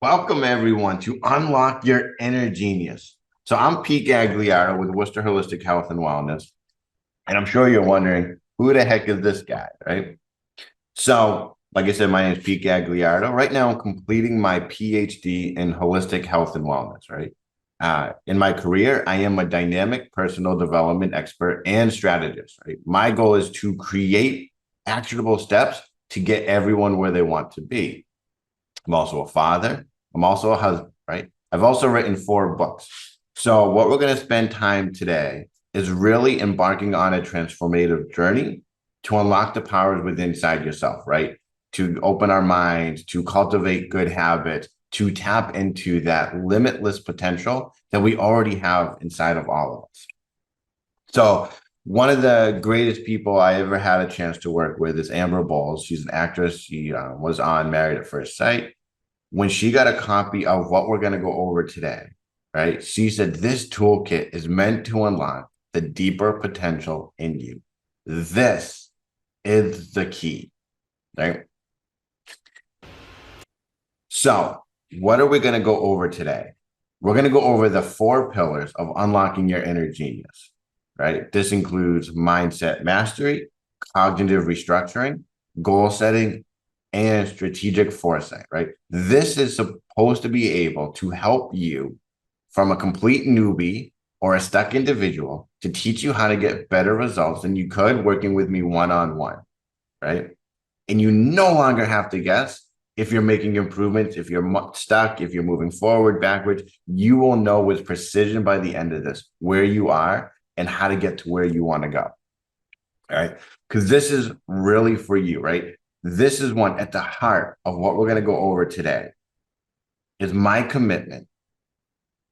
Welcome, everyone, to Unlock Your Inner Genius. So, I'm Pete Gagliardo with Worcester Holistic Health and Wellness. And I'm sure you're wondering, who the heck is this guy, right? So, like I said, my name is Pete Gagliardo. Right now, I'm completing my PhD in holistic health and wellness, right? In my career, I am a dynamic personal development expert and strategist, right? My goal is to create actionable steps to get everyone where they want to be. I'm also a father. I'm also a husband, right? I've also written 4 books. So, what we're going to spend time today is really embarking on a transformative journey to unlock the powers within inside yourself, right? To open our minds, to cultivate good habits, to tap into that limitless potential that we already have inside of all of us. So, one of the greatest people I ever had a chance to work with is Amber Bowles. She's an actress. She was on Married at First Sight. When she got a copy of what we're going to go over today, right? She said, this toolkit is meant to unlock the deeper potential in you. This is the key, right? So, what are we going to go over today? We're going to go over the 4 pillars of unlocking your inner genius, right? This includes mindset mastery, cognitive restructuring, goal setting, and strategic foresight, right? This is supposed to be able to help you from a complete newbie or a stuck individual to teach you how to get better results than you could working with me one on one, right? And you no longer have to guess if you're making improvements, if you're stuck, if you're moving forward, backwards. You will know with precision by the end of this where you are and how to get to where you want to go. All right. Because this is really for you, right? This is one at the heart of what we're going to go over today is my commitment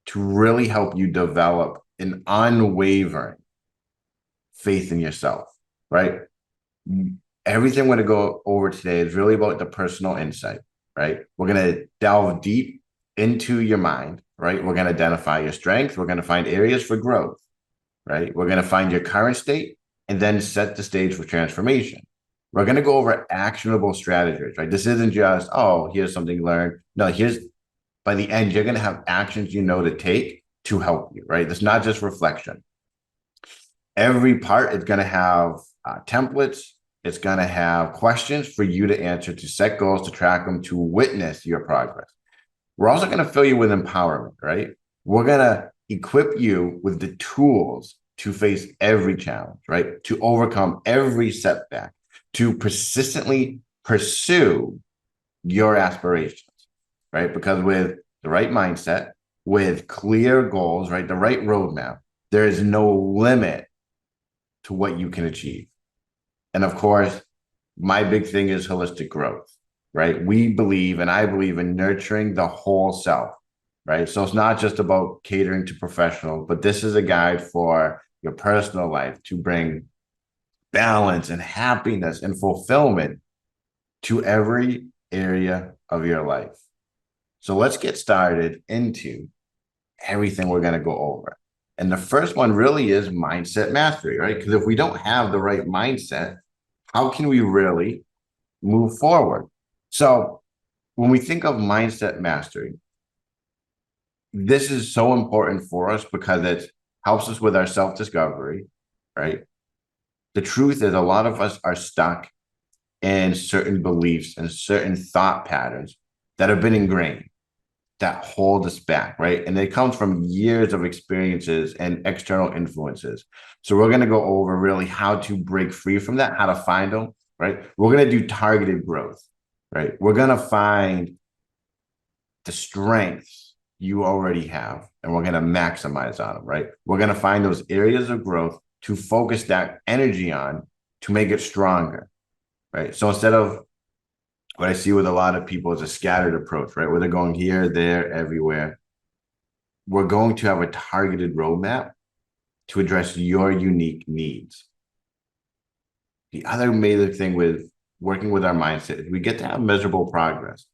to really help you develop an unwavering faith in yourself, right? Everything we're going to go over today is really about the personal insight, right? We're going to delve deep into your mind, right? We're going to identify your strengths. We're going to find areas for growth, right? We're going to find your current state and then set the stage for transformation. We're going to go over actionable strategies, right? This isn't just, oh, here's something learned. No, here's by the end, you're going to have actions you know to take to help you, right? It's not just reflection. Every part is going to have templates. It's going to have questions for you to answer, to set goals, to track them, to witness your progress. We're also going to fill you with empowerment, right? We're going to equip you with the tools to face every challenge, right? To overcome every setback, to persistently pursue your aspirations, right? Because with the right mindset, with clear goals, right? The right roadmap, there is no limit to what you can achieve. And of course, my big thing is holistic growth, right? We believe, and I believe in nurturing the whole self, right? So it's not just about catering to professionals, but this is a guide for your personal life to bring balance and happiness and fulfillment to every area of your life. So let's get started into everything we're going to go over. And the first one really is mindset mastery, right? Because if we don't have the right mindset, how can we really move forward? So when we think of mindset mastery, this is so important for us because it helps us with our self-discovery, right? The truth is a lot of us are stuck in certain beliefs and certain thought patterns that have been ingrained that hold us back, right? And it comes from years of experiences and external influences. So we're going to go over really how to break free from that, how to find them, right? We're going to do targeted growth, right? We're going to find the strengths you already have and we're going to maximize on them, right? We're going to find those areas of growth to focus that energy on to make it stronger, right? So instead of what I see with a lot of people is a scattered approach, right? Where they're going here, there, everywhere. We're going to have a targeted roadmap to address your unique needs. The other major thing with working with our mindset is we get to have measurable progress,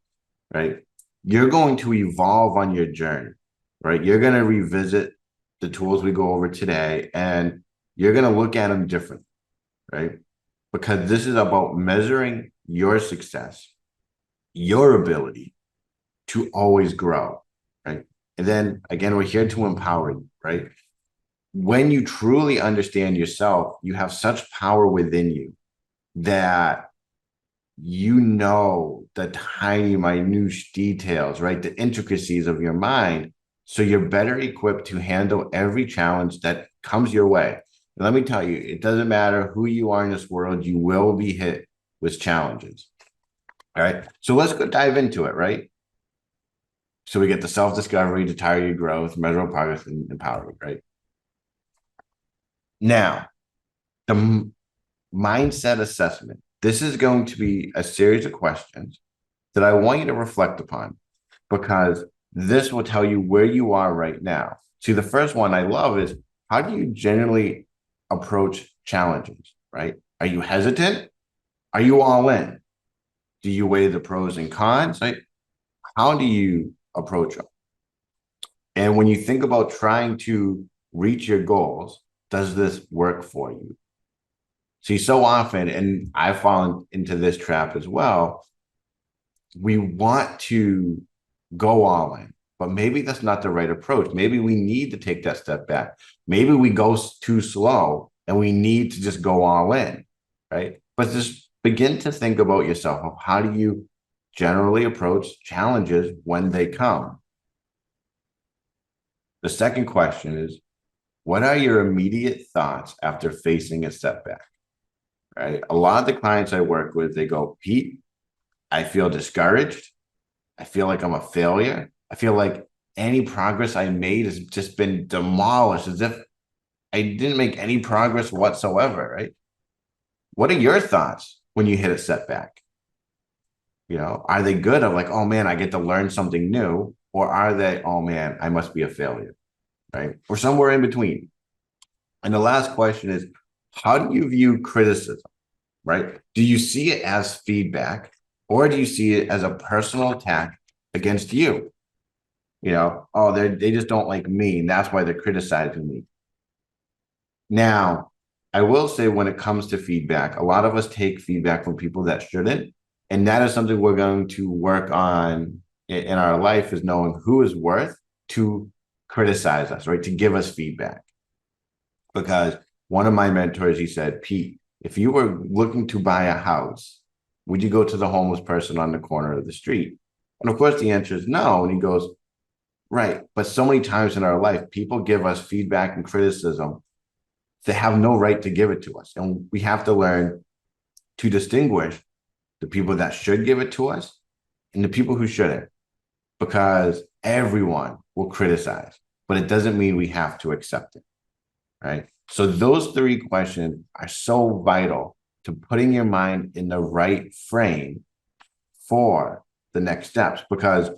right? You're going to evolve on your journey, right? You're going to revisit the tools we go over today and you're going to look at them differently, right? Because this is about measuring your success, your ability, to always grow, right? And then again, we're here to empower you, right? When you truly understand yourself, you have such power within you that you know the tiny, minute details, right? The intricacies of your mind. So you're better equipped to handle every challenge that comes your way. And let me tell you, it doesn't matter who you are in this world, you will be hit with challenges. All right. So let's go dive into it, right? So we get the self-discovery, to tire your growth, measurable progress, and empowerment, right? Now, the mindset assessment. This is going to be a series of questions that I want you to reflect upon because this will tell you where you are right now. See, the first one I love is how do you generally approach challenges, right? Are you hesitant? Are you all in? Do you weigh the pros and cons? Right? How do you approach them? And when you think about trying to reach your goals, does this work for you? See, so often, and I've fallen into this trap as well, we want to go all in, but maybe that's not the right approach. Maybe we need to take that step back. Maybe we go too slow and we need to just go all in, right? But just begin to think about yourself. Of how do you generally approach challenges when they come? The second question is, what are your immediate thoughts after facing a setback? Right? A lot of the clients I work with, they go, Pete, I feel discouraged. I feel like I'm a failure. I feel like any progress I made has just been demolished as if I didn't make any progress whatsoever, right? What are your thoughts when you hit a setback? You know, are they good of like, oh man, I get to learn something new? Or are they, oh man, I must be a failure, right? Or somewhere in between. And the last question is, how do you view criticism, right? Do you see it as feedback or do you see it as a personal attack against you? You know, oh, they just don't like me, and that's why they're criticizing me. Now, I will say when it comes to feedback, a lot of us take feedback from people that shouldn't, and that is something we're going to work on in our life is knowing who is worth to criticize us, right? To give us feedback. Because one of my mentors, he said, Pete, if you were looking to buy a house, would you go to the homeless person on the corner of the street? And of course, the answer is no. And he goes, right. But so many times in our life, people give us feedback and criticism. They have no right to give it to us. And we have to learn to distinguish the people that should give it to us and the people who shouldn't, because everyone will criticize, but it doesn't mean we have to accept it. Right. So those three questions are so vital to putting your mind in the right frame for the next steps, because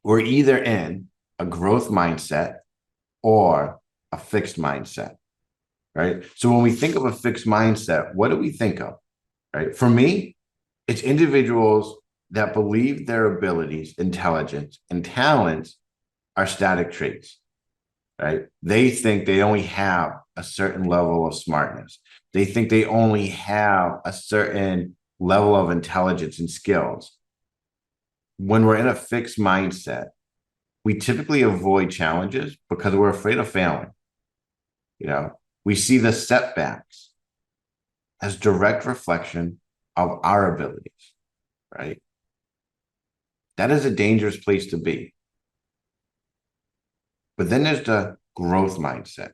we're either in a growth mindset or a fixed mindset, right? So when we think of a fixed mindset, what do we think of, right? For me, it's individuals that believe their abilities, intelligence, and talents are static traits, right? They think they only have a certain level of smartness. They think they only have a certain level of intelligence and skills. When we're in a fixed mindset, we typically avoid challenges because we're afraid of failing. You know, we see the setbacks as direct reflection of our abilities, right? That is a dangerous place to be. But then there's the growth mindset.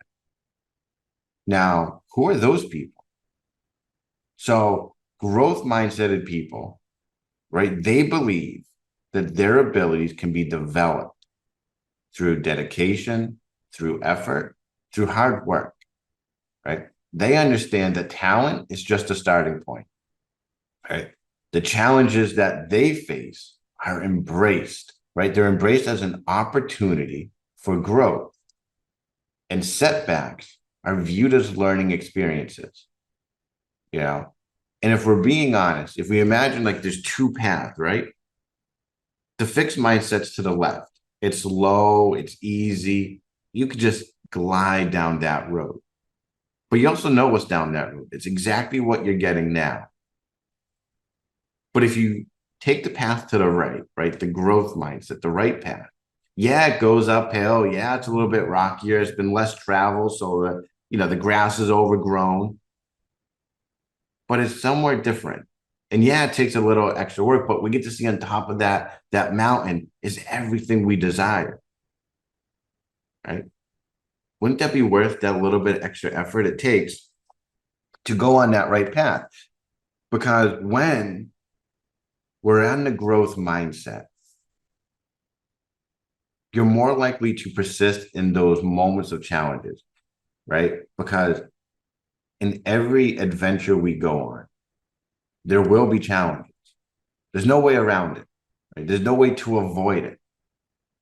Now, who are those people? So, growth mindseted people, right? They believe that their abilities can be developed through dedication, through effort, through hard work, right? They understand that talent is just a starting point, right? The challenges that they face are embraced, right? They're embraced as an opportunity for growth. And setbacks are viewed as learning experiences, you know? And if we're being honest, if we imagine like there's two paths, right? The fixed mindset's to the left. It's low, it's easy. You could just glide down that road. But you also know what's down that road. It's exactly what you're getting now. But if you take the path to the right, right? The growth mindset, the right path. Yeah, it goes uphill. Yeah, it's a little bit rockier. It's been less travel, so the grass is overgrown, but it's somewhere different. And yeah, it takes a little extra work, but we get to see on top of that mountain is everything we desire, right? Wouldn't that be worth that little bit extra effort it takes to go on that right path? Because when we're on the growth mindset, you're more likely to persist in those moments of challenges, right? Because in every adventure we go on, there will be challenges. There's no way around it, right? There's no way to avoid it.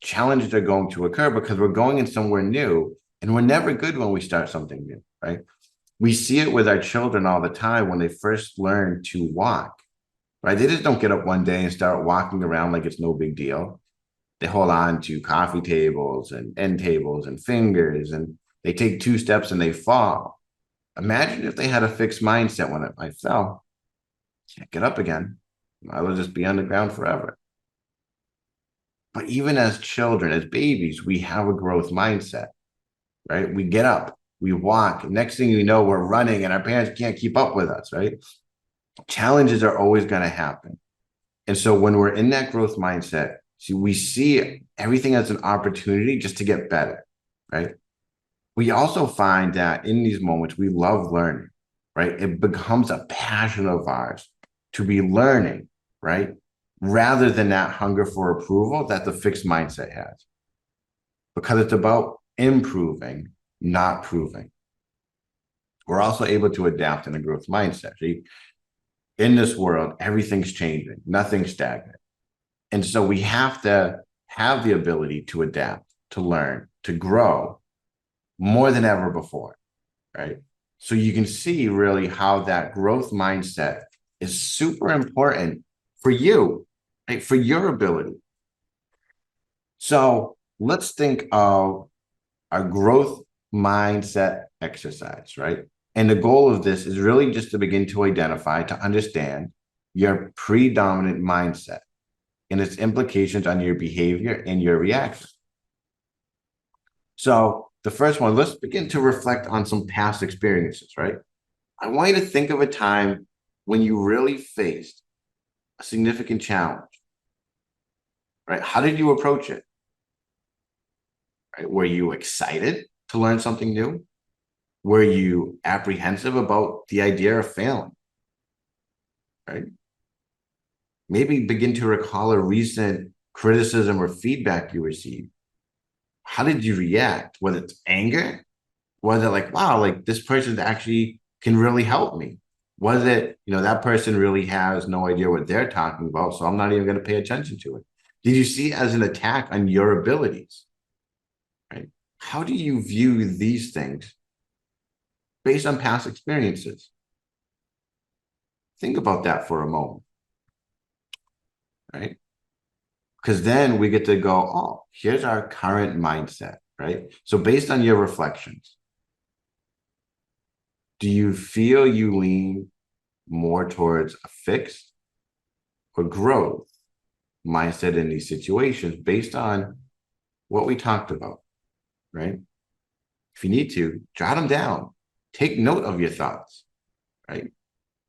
Challenges are going to occur because we're going in somewhere new, and we're never good when we start something new, right? We see it with our children all the time when they first learn to walk, right? They just don't get up one day and start walking around like it's no big deal. They hold on to coffee tables and end tables and fingers, and they take 2 steps and they fall. Imagine if they had a fixed mindset when I fell. Can't get up again. I will just be on the ground forever. But even as children, as babies, we have a growth mindset, right? We get up, we walk. Next thing you know, we're running and our parents can't keep up with us, right? Challenges are always going to happen. And so when we're in that growth mindset, we see everything as an opportunity just to get better, right? We also find that in these moments, we love learning, right? It becomes a passion of ours to be learning, right? Rather than that hunger for approval that the fixed mindset has. Because it's about improving, not proving. We're also able to adapt in a growth mindset. See, in this world, everything's changing, nothing's stagnant. And so we have to have the ability to adapt, to learn, to grow more than ever before, right? So you can see really how that growth mindset is super important for you, right? For your ability. So let's think of our growth mindset exercise, right? And the goal of this is really just to begin to identify, to understand your predominant mindset and its implications on your behavior and your reaction. So the first one, let's begin to reflect on some past experiences, right? I want you to think of a time when you really faced a significant challenge, right? How did you approach it? Right? Were you excited to learn something new? Were you apprehensive about the idea of failing? Right? Maybe begin to recall a recent criticism or feedback you received. How did you react? Was it anger? Was it like, wow, like this person actually can really help me? Was it, that person really has no idea what they're talking about, so I'm not even going to pay attention to it? Did you see it as an attack on your abilities? Right? How do you view these things based on past experiences? Think about that for a moment, right? Because then we get to go, oh, here's our current mindset, right? So based on your reflections, do you feel you lean more towards a fixed or growth mindset in these situations based on what we talked about, right? If you need to, jot them down. Take note of your thoughts, right?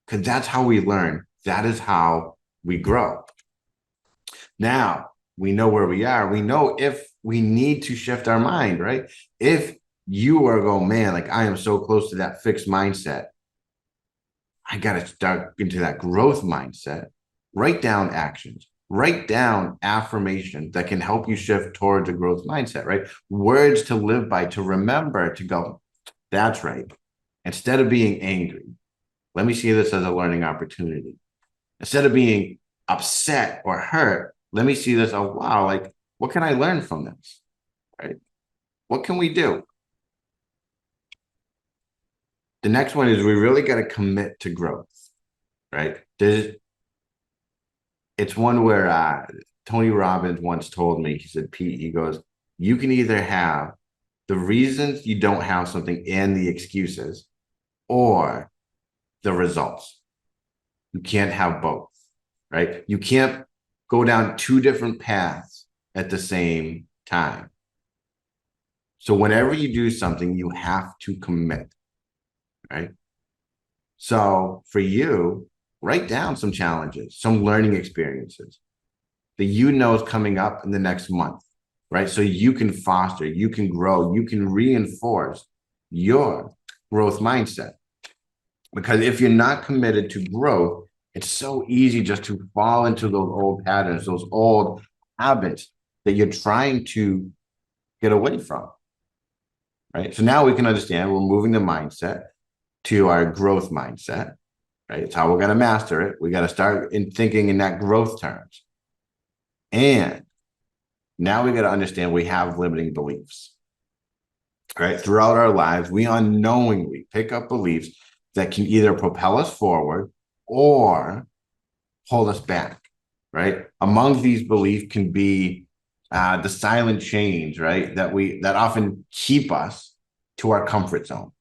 Because that's how we learn. That is how we grow. Now, we know where we are. We know if we need to shift our mind, right? If you are going, man, like I am so close to that fixed mindset, I got to start into that growth mindset. Write down actions. Write down affirmations that can help you shift towards a growth mindset, right? Words to live by, to remember, to go, that's right. Instead of being angry, let me see this as a learning opportunity. Instead of being upset or hurt, let me see this, oh, wow, like, what can I learn from this, right? What can we do? The next one is we really got to commit to growth, right? It's one where Tony Robbins once told me, he said, Pete, he goes, you can either have the reasons you don't have something and the excuses or the results. You can't have both, right? You can't go down two different paths at the same time. So whenever you do something, you have to commit, right? So for you, write down some challenges, some learning experiences that you know is coming up in the next month, right? So you can foster, you can grow, you can reinforce your growth mindset. Because if you're not committed to growth, it's so easy just to fall into those old patterns, those old habits that you're trying to get away from, right? So now we can understand we're moving the mindset to our growth mindset, right? It's how we're going to master it. We got to start in thinking in that growth terms. And now we got to understand we have limiting beliefs, right? Throughout our lives, we unknowingly pick up beliefs that can either propel us forward or hold us back, right? Among these beliefs can be the silent chains, right? That often keep us to our comfort zone,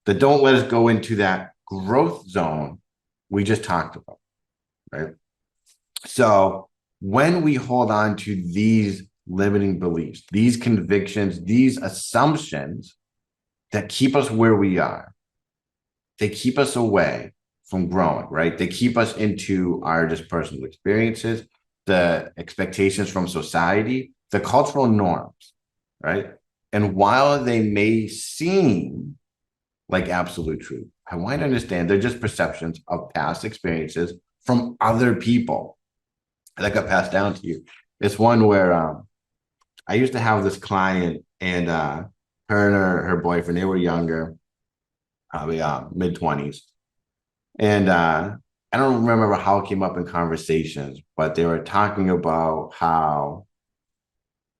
that don't let us go into that growth zone we just talked about, right? So when we hold on to these limiting beliefs, these convictions, these assumptions that keep us where we are, they keep us away from growing, right? They keep us into our just personal experiences, the expectations from society, the cultural norms, right? And while they may seem like absolute truth, I want to understand they're just perceptions of past experiences from other people that got passed down to you. It's one where I used to have this client, and her and her boyfriend, they were younger, probably mid-20s. And I don't remember how it came up in conversations, but they were talking about how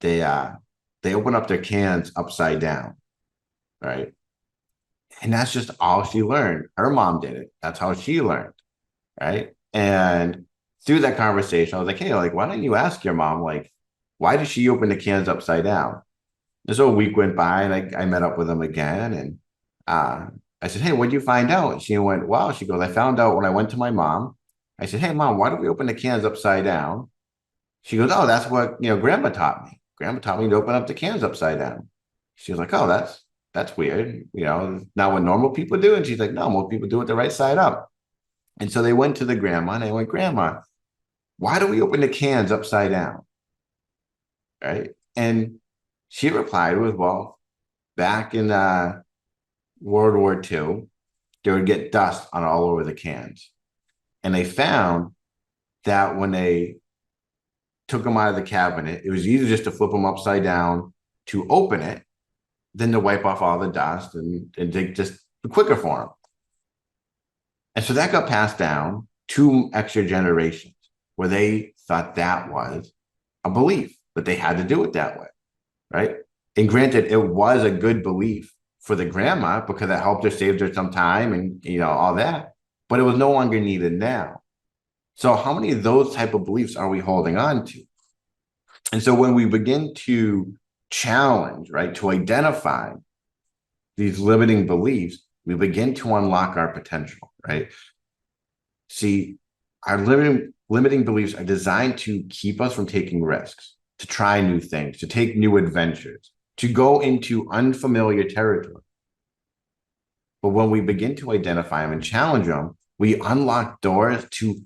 they uh they open up their cans upside down, right? And that's just all she learned. Her mom did it. That's how she learned, right? And through that conversation, I was like, hey, like, why don't you ask your mom, like, why did she open the cans upside down? And so a week went by, and I met up with them again, and uh, I said, hey, what'd you find out? And she went, wow. She goes, I found out when I went to my mom. I said, hey, mom, why don't we open the cans upside down? She goes, oh, that's what grandma taught me. Grandma taught me to open up the cans upside down. She was like, oh, that's weird. Not what normal people do. And she's like, no, most people do it the right side up. And so they went to the grandma, and they went, grandma, why do we open the cans upside down? Right. And she replied with, well, back in World War II, they would get dust on all over the cans. And they found that when they took them out of the cabinet, it was easier just to flip them upside down to open it than to wipe off all the dust, and they just quicker for them. And so that got passed down 2 extra generations where they thought that was a belief, that they had to do it that way, right? And granted, it was a good belief for the grandma because it helped her, saved her some time, and all that, but it was no longer needed now. So how many of those type of beliefs are we holding on to? And so when we begin to challenge, right, to identify these limiting beliefs, we begin to unlock our potential, right? See, our limiting beliefs are designed to keep us from taking risks, to try new things, to take new adventures, to go into unfamiliar territory. But when we begin to identify them and challenge them, we unlock doors to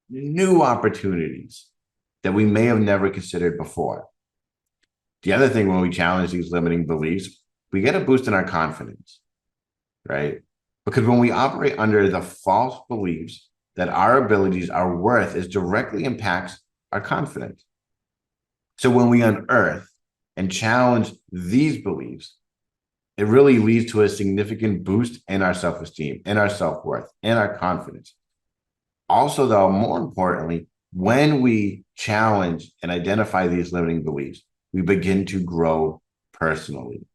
new opportunities that we may have never considered before. The other thing, when we challenge these limiting beliefs, we get a boost in our confidence, right? Because when we operate under the false beliefs that our abilities, our worth is directly impacts our confidence. So when we unearth and challenge these beliefs, it really leads to a significant boost in our self-esteem, in our self-worth, and our confidence. Also, though, more importantly, when we challenge and identify these limiting beliefs, we begin to grow personally,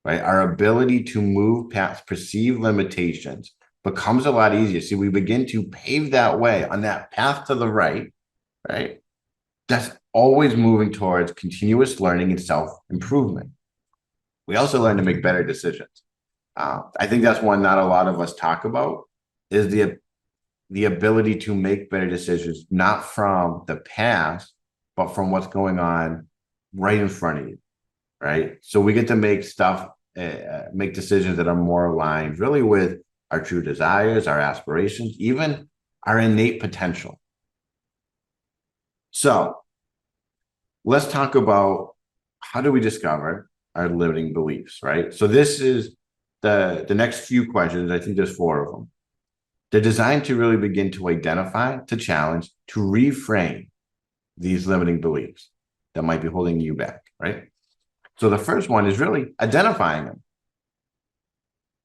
right? Our ability to move past perceived limitations becomes a lot easier. See, we begin to pave that way on that path to the right? That's always moving towards continuous learning and self-improvement. We also learn to make better decisions. I think that's one not a lot of us talk about, is the the ability to make better decisions, not from the past, but from what's going on right in front of you, right? So we get to make decisions that are more aligned really with our true desires, our aspirations, even our innate potential. So let's talk about how do we discover our limiting beliefs, right? So this is the next few questions. I think there's 4 of them. They're designed to really begin to identify, to challenge, to reframe these limiting beliefs that might be holding you back, right? So the first one is really identifying them.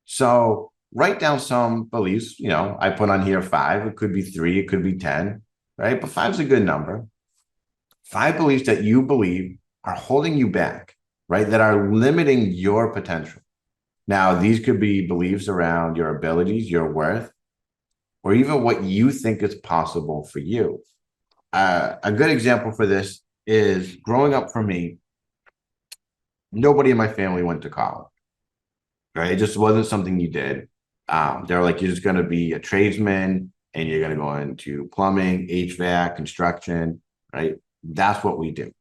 So write down some beliefs. I put on here 5. It could be 3. It could be 10, right? But 5 is a good number. 5 beliefs that you believe are holding you back, right? That are limiting your potential. Now, these could be beliefs around your abilities, your worth, or even what you think is possible for you. A good example for this is growing up for me, nobody in my family went to college, right? It just wasn't something you did. They were like, you're just going to be a tradesman and you're going to go into plumbing, HVAC, construction, right? That's what we do.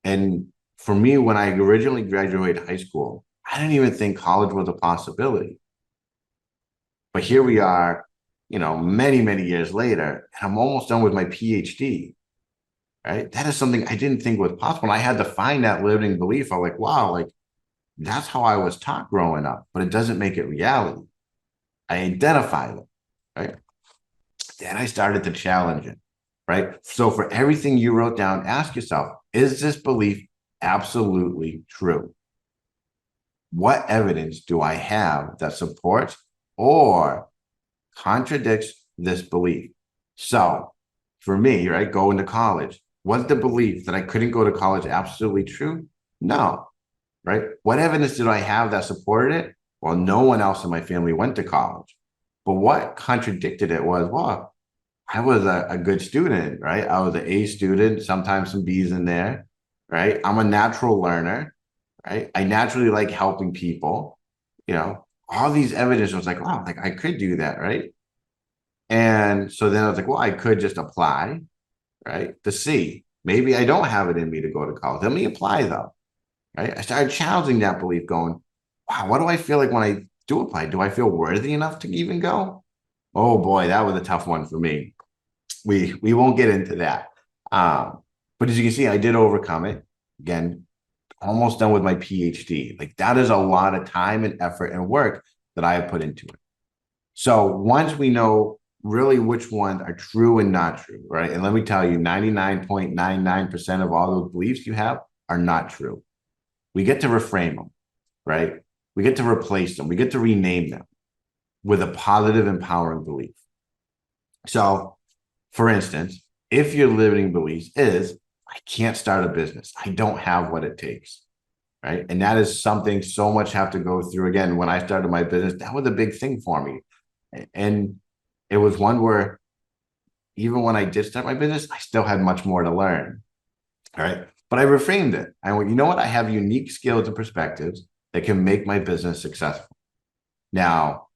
And for me, when I originally graduated high school, I didn't even think college was a possibility. But here we are, many, many years later, and I'm almost done with my PhD, right? That is something I didn't think was possible. And I had to find that limiting belief. I'm like, wow, like that's how I was taught growing up, but it doesn't make it reality. I identify it, right? Then I started to challenge it, right? So for everything you wrote down, ask yourself, is this belief absolutely true? What evidence do I have that supports or contradicts this belief? So for me, right, going to college, was the belief that I couldn't go to college absolutely true? No, right? What evidence did I have that supported it? Well, no one else in my family went to college. But what contradicted it was, well, I was a good student, right? I was an A student, sometimes some B's in there, right? I'm a natural learner, right? I naturally like helping people, all these evidence was like, wow, like I could do that, right? And so then I was like, well, I could just apply, right? To see. Maybe I don't have it in me to go to college. Let me apply though, right? I started challenging that belief, going, wow, what do I feel like when I do apply? Do I feel worthy enough to even go? Oh boy, that was a tough one for me. We won't get into that. But as you can see, I did overcome it. Again, almost done with my PhD. Like that is a lot of time and effort and work that I have put into it. So once we know really which ones are true and not true, right? And let me tell you, 99.99% of all those beliefs you have are not true. We get to reframe them, right? We get to replace them. We get to rename them with a positive, empowering belief. So, for instance, if your limiting belief is, I can't start a business, I don't have what it takes, right? And that is something so much have to go through. Again, when I started my business, that was a big thing for me. And it was one where even when I did start my business, I still had much more to learn. All right. But I reframed it. I went, you know what? I have unique skills and perspectives that can make my business successful. Now,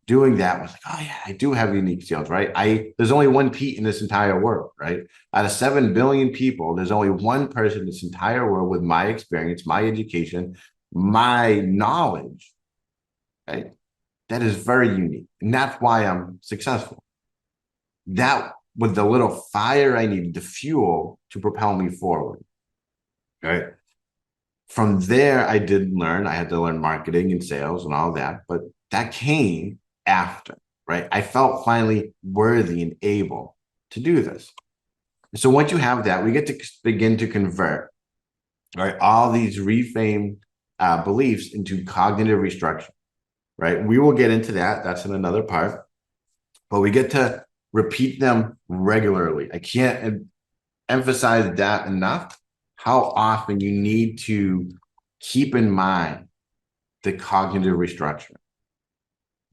doing that was like, oh yeah, I do have unique skills, right? There's only one Pete in this entire world, right? Out of 7 billion people, there's only one person in this entire world with my experience, my education, my knowledge, right? That is very unique. And that's why I'm successful. That was the little fire I needed, the fuel to propel me forward. Right. From there, I did learn. I had to learn marketing and sales and all that, but that came after, right? I felt finally worthy and able to do this. So once you have that, we get to begin to convert, right, all these reframed beliefs into cognitive restructure, right? We will get into that. That's in another part, but we get to repeat them regularly. I can't emphasize that enough, how often you need to keep in mind the cognitive restructuring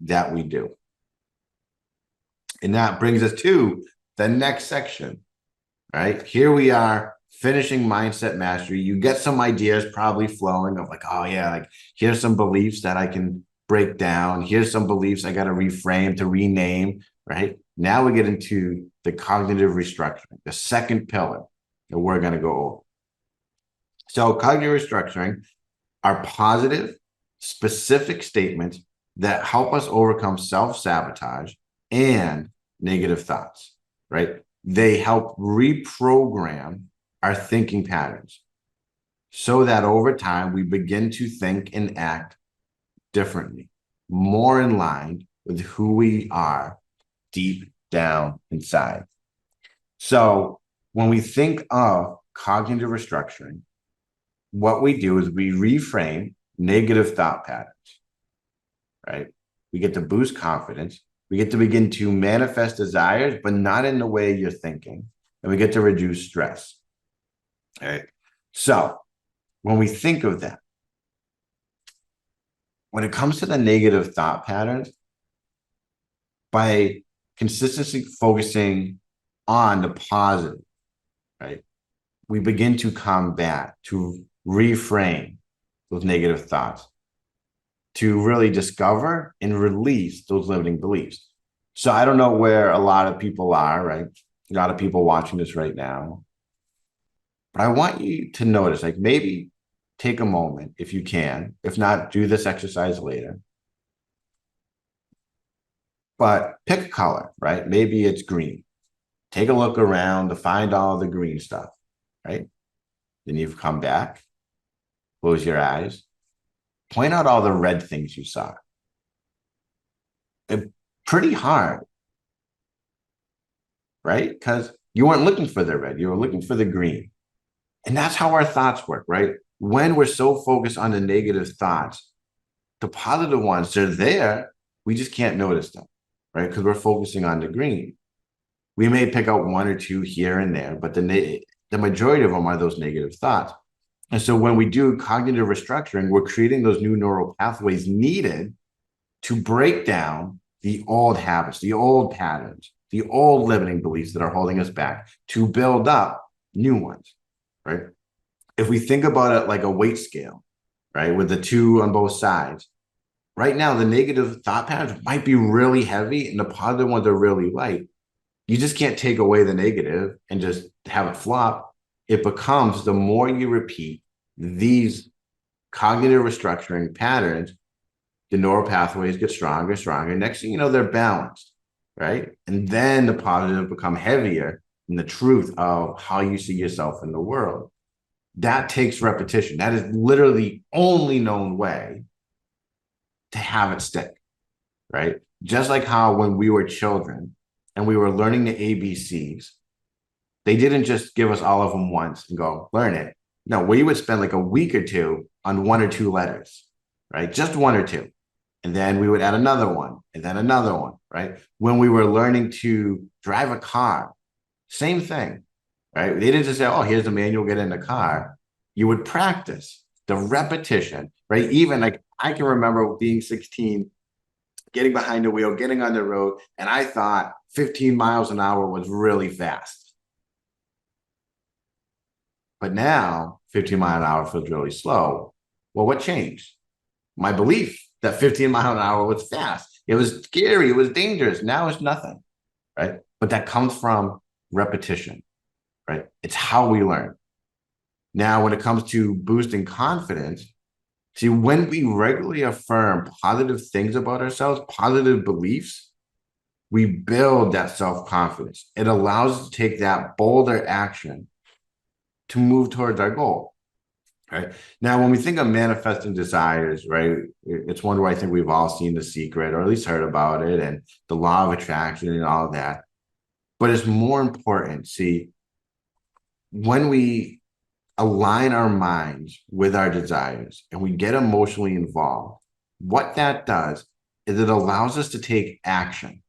that we do. And that brings us to the next section, right? Here we are finishing mindset mastery. You get some ideas probably flowing of like, oh yeah, like here's some beliefs that I can break down. Here's some beliefs I got to reframe, to rename, right? Now we get into the cognitive restructuring, the second pillar that we're going to go over. So cognitive restructuring are positive, specific statements that help us overcome self-sabotage and negative thoughts, right? They help reprogram our thinking patterns so that over time we begin to think and act differently, more in line with who we are deep down inside. So when we think of cognitive restructuring, what we do is we reframe negative thought patterns, right? We get to boost confidence. We get to begin to manifest desires, but not in the way you're thinking. And we get to reduce stress. All right. So when we think of that, when it comes to the negative thought patterns, by consistently focusing on the positive, right, we begin to combat, to reframe those negative thoughts, to really discover and release those limiting beliefs. So I don't know where a lot of people are, right? A lot of people watching this right now. But I want you to notice, like maybe take a moment if you can. If not, do this exercise later. But pick a color, right? Maybe it's green. Take a look around to find all the green stuff, right? Then you've come back, close your eyes, point out all the red things you saw. It's pretty hard, right? Because you weren't looking for the red, you were looking for the green. And that's how our thoughts work, right? When we're so focused on the negative thoughts, the positive ones, they're there. We just can't notice them, right? Because we're focusing on the green. We may pick out one or two here and there, but the majority of them are those negative thoughts. And so when we do cognitive restructuring, we're creating those new neural pathways needed to break down the old habits, the old patterns, the old limiting beliefs that are holding us back to build up new ones, right? If we think about it like a weight scale, right, with the two on both sides, right now, the negative thought patterns might be really heavy and the positive ones are really light. You just can't take away the negative and just have it flop. It becomes, the more you repeat these cognitive restructuring patterns, the neural pathways get stronger, stronger. Next thing you know, they're balanced, right? And then the positive become heavier in the truth of how you see yourself in the world. That takes repetition. That is literally the only known way to have it stick, right? Just like how when we were children and we were learning the ABCs, they didn't just give us all of them once and go, learn it. No, we would spend like a week or two on one or two letters, right? Just one or two. And then we would add another one and then another one, right? When we were learning to drive a car, same thing, right? They didn't just say, oh, here's the manual, get in the car. You would practice the repetition, right? Even like I can remember being 16, getting behind the wheel, getting on the road, and I thought 15 miles an hour was really fast. But now 15 miles an hour feels really slow. Well, what changed? My belief that 15 miles an hour was fast. It was scary. It was dangerous. Now it's nothing, right? But that comes from repetition, right? It's how we learn. Now, when it comes to boosting confidence, see, when we regularly affirm positive things about ourselves, positive beliefs, we build that self-confidence. It allows us to take that bolder action to move towards our goal, right? Now, when we think of manifesting desires, right, it's one where I think we've all seen The Secret, or at least heard about it, and the law of attraction and all of that. But it's more important, see, when we align our minds with our desires and we get emotionally involved, what that does is it allows us to take action,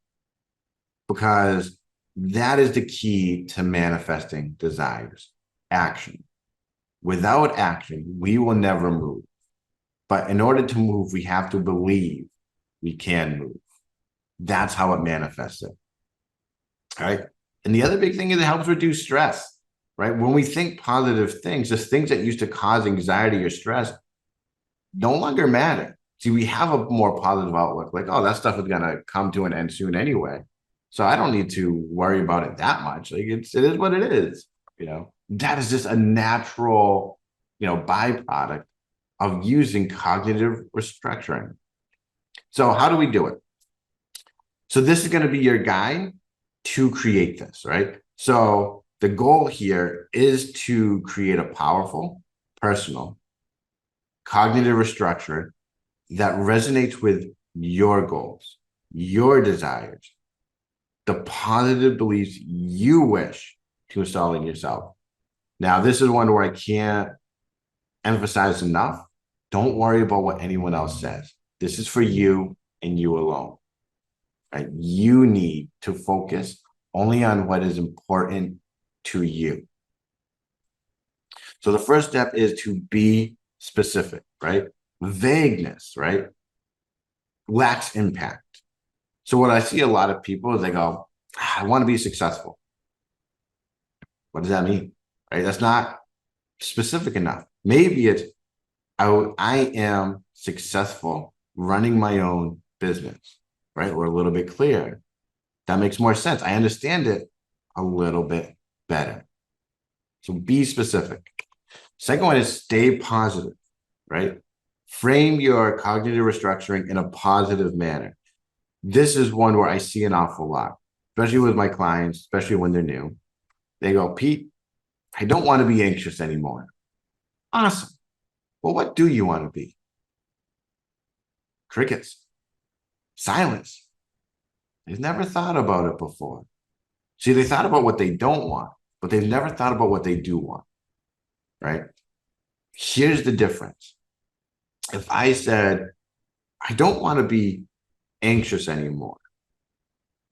because that is the key to manifesting desires. Action. Without action, we will never move. But in order to move, we have to believe we can move. That's how it manifests it. All right. And the other big thing is it helps reduce stress, right? When we think positive things, just things that used to cause anxiety or stress no longer matter. See, we have a more positive outlook, like, oh, that stuff is going to come to an end soon anyway. So I don't need to worry about it that much. Like it is what it is. That is just a natural, byproduct of using cognitive restructuring. So how do we do it? So this is going to be your guide to create this, right? So the goal here is to create a powerful, personal, cognitive restructure that resonates with your goals, your desires, the positive beliefs you wish to install in yourself. Now, this is one where I can't emphasize enough. Don't worry about what anyone else says. This is for you and you alone. Right? You need to focus only on what is important to you. So the first step is to be specific, right? Vagueness, right? Lacks impact. So what I see a lot of people is they go, I want to be successful. What does that mean? Right? That's not specific enough. Maybe it's I am successful running my own business, right? We're a little bit clearer. That makes more sense. I understand it a little bit better. So be specific. Second one is stay positive, right? Frame your cognitive restructuring in a positive manner. This is one where I see an awful lot, especially with my clients, especially when they're new. They go, Pete, I don't want to be anxious anymore. Awesome. Well, what do you want to be? Crickets, silence. They've never thought about it before. See, they thought about what they don't want, but they've never thought about what they do want, right? Here's the difference. If I said, I don't want to be anxious anymore,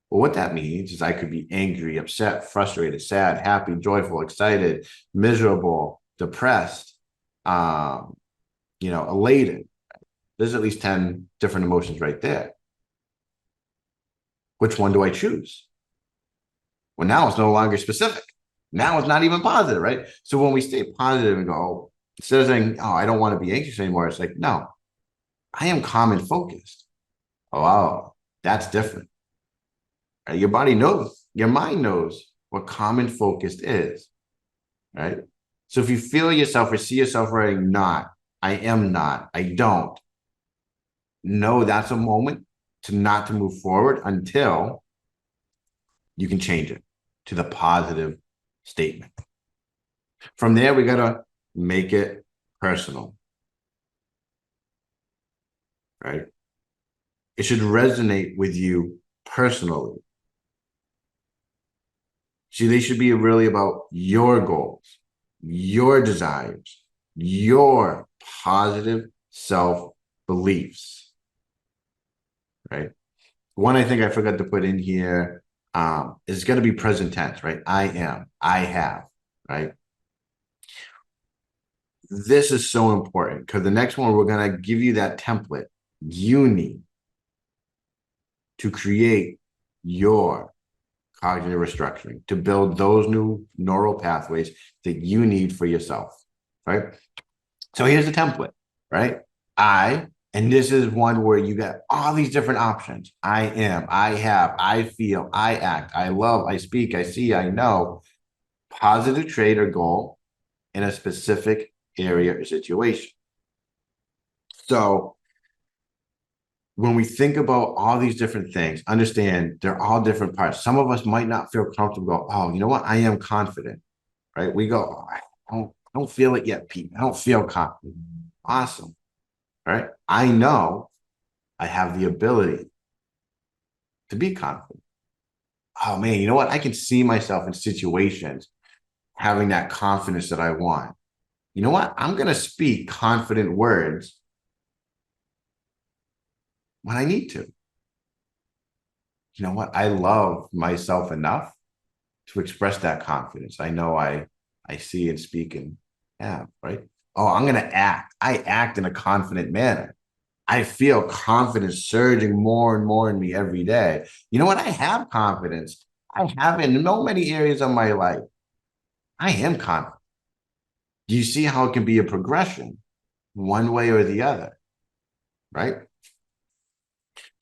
well, what that means is I could be angry, upset, frustrated, sad, happy, joyful, excited, miserable, depressed, elated. There's at least 10 different emotions right there. Which one do I choose? Well, now it's no longer specific. Now it's not even positive, right? So when we stay positive and go, instead of saying, oh, I don't want to be anxious anymore, it's like, no, I am calm and focused. Oh, wow, that's different. Right? Your body knows, your mind knows what calm and focused is, right? So if you feel yourself or see yourself writing not, I am not, I don't, know that's a moment to not to move forward until you can change it to the positive statement. From there, we got to make it personal, right? It should resonate with you personally. See, they should be really about your goals, your desires, your positive self beliefs, right? One I think I forgot to put in here is going to be present tense, right? I am, I have, right? This is so important because the next one, we're going to give you that template you need to create your cognitive restructuring, to build those new neural pathways that you need for yourself, right? So here's the template, right? And this is one where you get all these different options. I am, I have, I feel, I act, I love, I speak, I see, I know. Positive trait or goal in a specific area or situation. So when we think about all these different things, understand they're all different parts. Some of us might not feel comfortable. Oh, you know what? I am confident, right? We go, oh, I don't feel it yet, Pete. I don't feel confident. Awesome, right? I know I have the ability to be confident. Oh man, you know what? I can see myself in situations having that confidence that I want. You know what? I'm going to speak confident words when I need to. You know what? I love myself enough to express that confidence. I know I see and speak and have, right? Oh, I'm going to act. I act in a confident manner. I feel confidence surging more and more in me every day. You know what? I have confidence. I have it in so many areas of my life. I am confident. Do you see how it can be a progression one way or the other, right?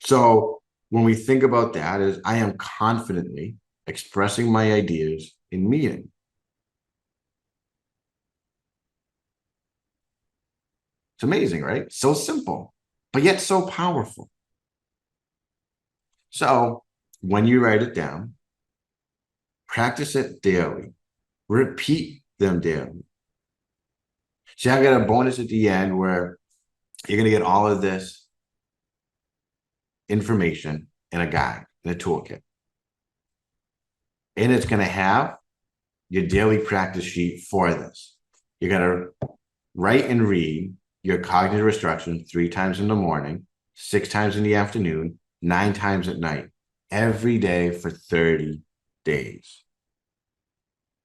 So when we think about that is I am confidently expressing my ideas in meeting. It's amazing, right? So simple, but yet so powerful. So when you write it down, practice it daily, repeat them daily. See, I got a bonus at the end where you're going to get all of this information in a guide, in a toolkit. And it's going to have your daily practice sheet for this. You're going to write and read your cognitive instructions 3 times in the morning, 6 times in the afternoon, 9 times at night, every day for 30 days.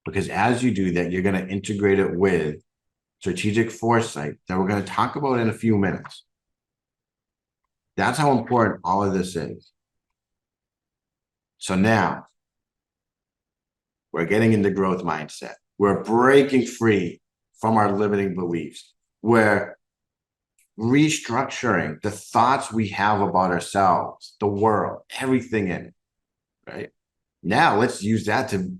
Because as you do that, you're going to integrate it with strategic foresight that we're going to talk about in a few minutes. That's how important all of this is. So now we're getting into growth mindset. We're breaking free from our limiting beliefs. We're restructuring the thoughts we have about ourselves, the world, everything in it, right? Now let's use that to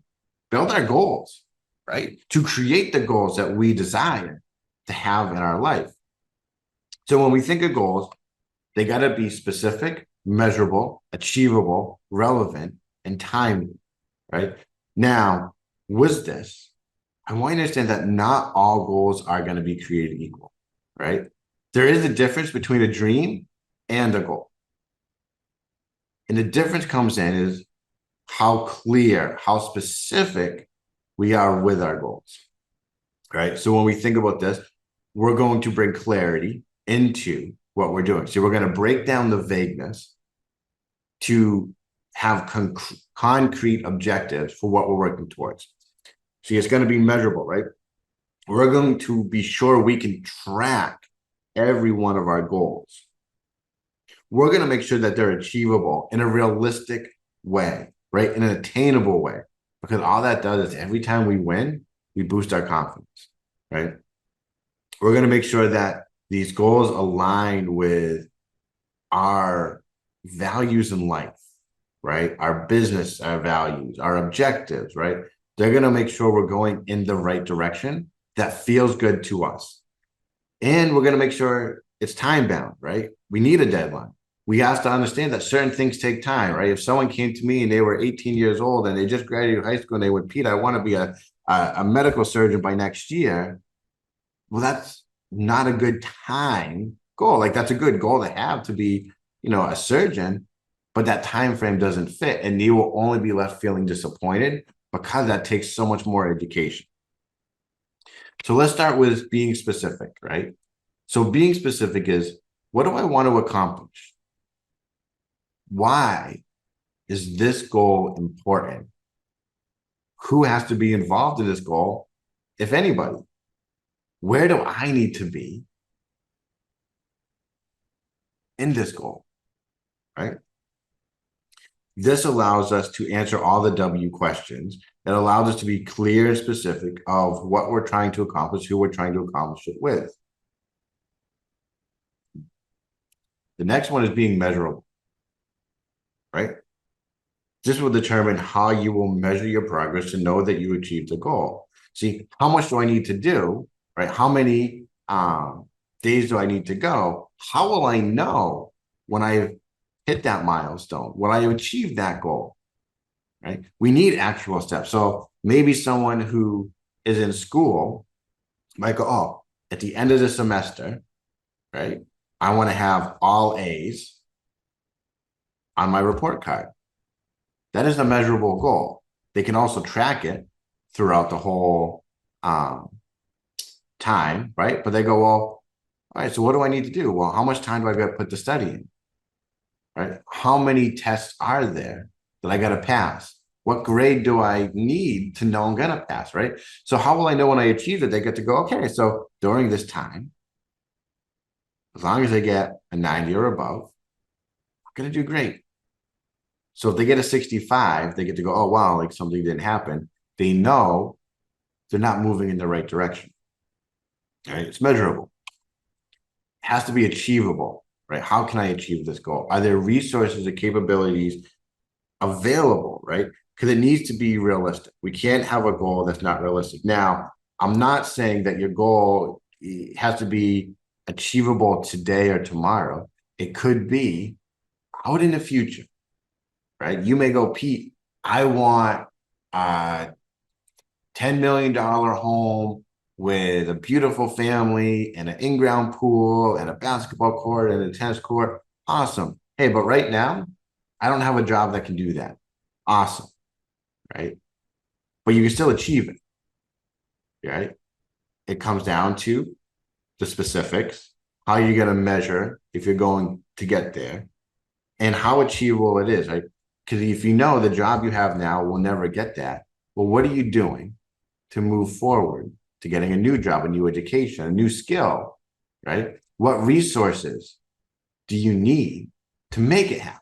build our goals, right? To create the goals that we desire to have in our life. So when we think of goals, they got to be specific, measurable, achievable, relevant, and timely, right? Now, with this, I want you to understand that not all goals are going to be created equal, right? There is a difference between a dream and a goal. And the difference comes in is how clear, how specific we are with our goals, right? So when we think about this, we're going to bring clarity into what we're doing. So we're going to break down the vagueness to have concrete objectives for what we're working towards. See, it's going to be measurable, right? We're going to be sure we can track every one of our goals. We're going to make sure that they're achievable in a realistic way, right? In an attainable way, because all that does is every time we win, we boost our confidence, right? We're going to make sure that these goals align with our values in life, right? Our business, our values, our objectives, right? They're going to make sure we're going in the right direction that feels good to us. And we're going to make sure it's time bound, right? We need a deadline. We have to understand that certain things take time, right? If someone came to me and they were 18 years old and they just graduated high school and they went, Pete, I want to be a medical surgeon by next year. Well, that's not a good time goal. Like that's a good goal to have to be, a surgeon, but that time frame doesn't fit. And you will only be left feeling disappointed because that takes so much more education. So let's start with being specific, right? So being specific is, what do I want to accomplish? Why is this goal important? Who has to be involved in this goal, if anybody? Where do I need to be in this goal, right? This allows us to answer all the W questions. It allows us to be clear and specific of what we're trying to accomplish, who we're trying to accomplish it with. The next one is being measurable, right? This will determine how you will measure your progress to know that you achieved the goal. See, how much do I need to do, right? How many days do I need to go? How will I know when I hit that milestone, when I achieve that goal, right? We need actual steps. So maybe someone who is in school might go, oh, at the end of the semester, right? I want to have all A's on my report card. That is a measurable goal. They can also track it throughout the whole time, right? But they go, well, all right, so what do I need to do? Well, how much time do I got to put the study in? Right? How many tests are there that I got to pass? What grade do I need to know I'm going to pass, right? So how will I know when I achieve it? They get to go, okay, so during this time, as long as they get a 90 or above, I'm going to do great. So if they get a 65, they get to go, oh, wow, like something didn't happen. They know they're not moving in the right direction. Right? It's measurable. It has to be achievable. right? How can I achieve this goal? Are there resources or capabilities available, right? Because it needs to be realistic. We can't have a goal that's not realistic. Now, I'm not saying that your goal has to be achievable today or tomorrow. It could be out in the future, right? You may go, Pete, I want a $10 million home with a beautiful family and an in-ground pool and a basketball court and a tennis court. Awesome. Hey, but right now, I don't have a job that can do that. Awesome. Right. But you can still achieve it. Right. It comes down to the specifics, how you're going to measure if you're going to get there, and how achievable it is. Right. Because if you know the job you have now will never get that, well, what are you doing to move forward to getting a new job, a new education, a new skill? Right. What resources do you need to make it happen?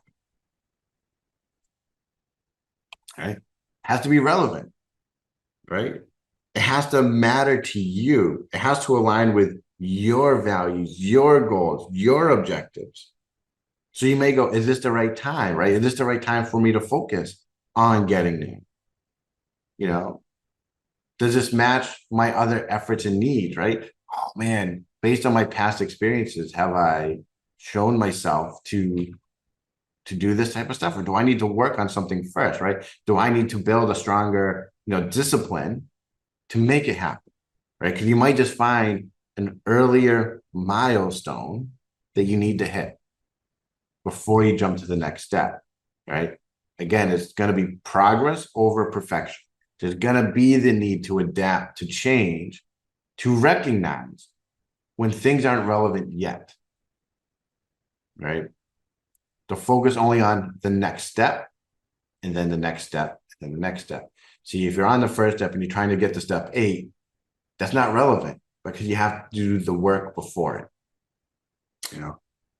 Right. It has to be relevant. Right. It has to matter to you. It has to align with your values, your goals, your objectives. So you may go, is this the right time, right? Is this the right time for me to focus on getting there? You know, does this match my other efforts and needs, right? Oh man, based on my past experiences, have I shown myself to do this type of stuff, or do I need to work on something fresh, right? Do I need to build a stronger, discipline to make it happen, right? Because you might just find an earlier milestone that you need to hit before you jump to the next step, right? Again, it's going to be progress over perfection. There's going to be the need to adapt, to change, to recognize when things aren't relevant yet, right? To focus only on the next step and then the next step and then the next step. See, if you're on the first step and you're trying to get to step 8, that's not relevant because you have to do the work before it.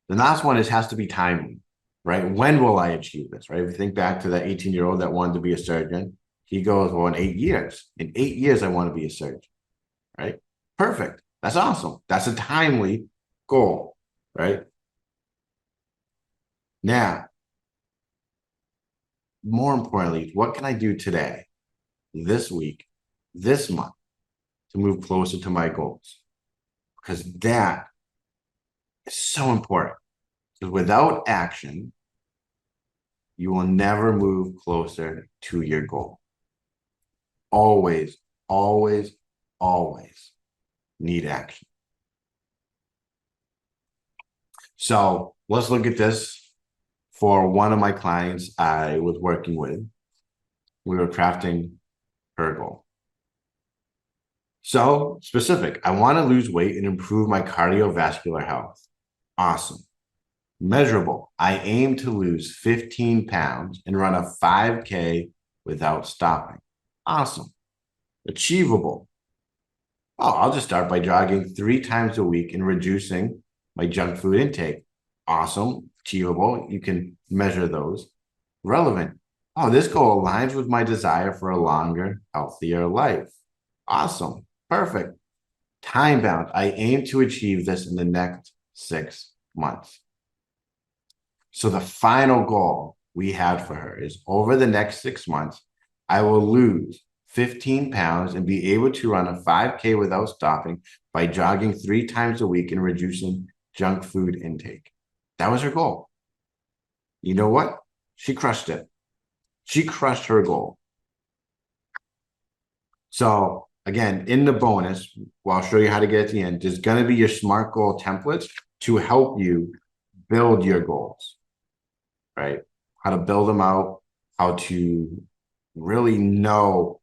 The last one has to be timely, right? When will I achieve this, right? If you think back to that 18-year-old that wanted to be a surgeon, he goes, well, in 8 years. In 8 years, I want to be a surgeon, right? Perfect. That's awesome. That's a timely goal, right? Now, more importantly, what can I do today, this week, this month to move closer to my goals? Because that is so important. Because without action, you will never move closer to your goal. Always, always, always need action. So let's look at this for one of my clients I was working with. We were crafting her goal. So specific, I want to lose weight and improve my cardiovascular health. Awesome. Measurable, I aim to lose 15 pounds and run a 5K without stopping. Awesome. Achievable. Oh, I'll just start by jogging 3 times a week and reducing my junk food intake. Awesome. Achievable. You can measure those. Relevant. Oh, this goal aligns with my desire for a longer, healthier life. Awesome. Perfect. Time bound. I aim to achieve this in the next 6 months. So the final goal we had for her is over the next 6 months, I will lose 15 pounds and be able to run a 5K without stopping by jogging 3 times a week and reducing junk food intake. That was her goal. You know what? She crushed it. She crushed her goal. So again, in the bonus, well, I'll show you how to get at the end. There's going to be your SMART goal templates to help you build your goals, right? How to build them out, how to really know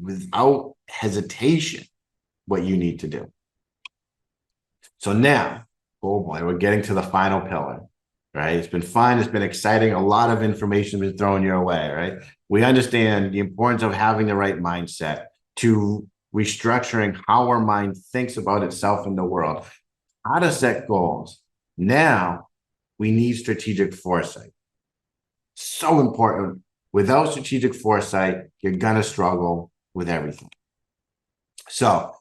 without hesitation what you need to do. So now, oh boy, we're getting to the final pillar, right? It's been fun. It's been exciting. A lot of information has been thrown your way, right? We understand the importance of having the right mindset to restructuring how our mind thinks about itself in the world, how to set goals. Now we need strategic foresight. So important. Without strategic foresight, you're going to struggle with everything. So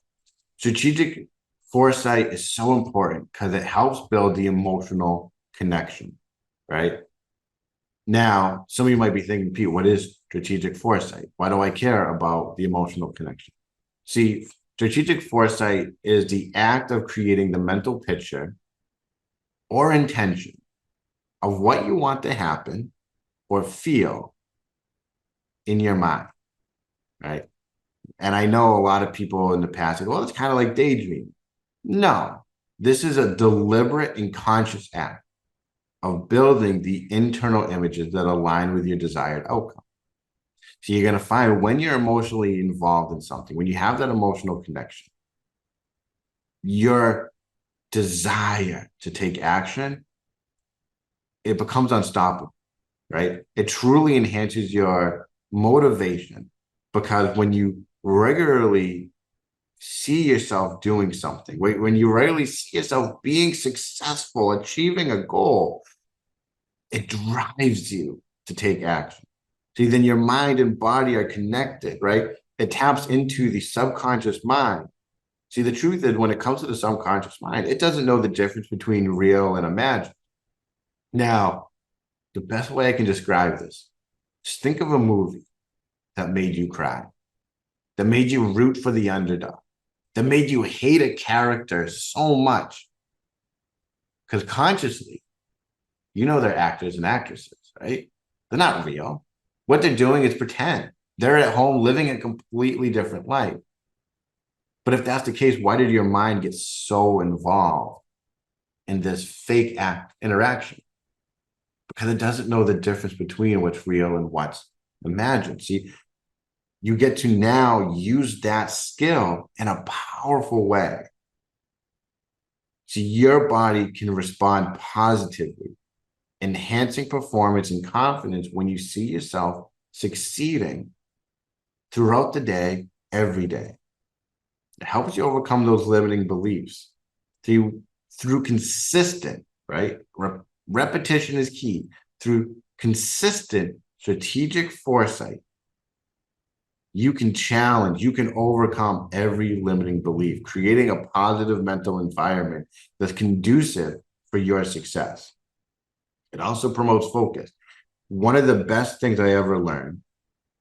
strategic foresight is so important because it helps build the emotional connection, right? Now, some of you might be thinking, Pete, what is strategic foresight? Why do I care about the emotional connection? See, strategic foresight is the act of creating the mental picture or intention of what you want to happen or feel in your mind, right? And I know a lot of people in the past say, well, it's kind of like daydreaming. No, this is a deliberate and conscious act of building the internal images that align with your desired outcome. So you're going to find when you're emotionally involved in something, when you have that emotional connection, your desire to take action, it becomes unstoppable, right? It truly enhances your motivation because when you regularly see yourself doing something, when you regularly see yourself being successful, achieving a goal, it drives you to take action. See, then your mind and body are connected, right? It taps into the subconscious mind. See, the truth is, when it comes to the subconscious mind, it doesn't know the difference between real and imagined. Now, the best way I can describe this, just think of a movie that made you cry, that made you root for the underdog, that made you hate a character so much. Because consciously, you know they're actors and actresses, right? They're not real. What they're doing is pretend. They're at home living a completely different life. But if that's the case, why did your mind get so involved in this fake act interaction? Because it doesn't know the difference between what's real and what's imagined. See, you get to now use that skill in a powerful way. So your body can respond positively, enhancing performance and confidence when you see yourself succeeding throughout the day, every day. It helps you overcome those limiting beliefs through consistent, right? Repetition is key. Through consistent strategic foresight, you can challenge, you can overcome every limiting belief, creating a positive mental environment that's conducive for your success. It also promotes focus. One of the best things I ever learned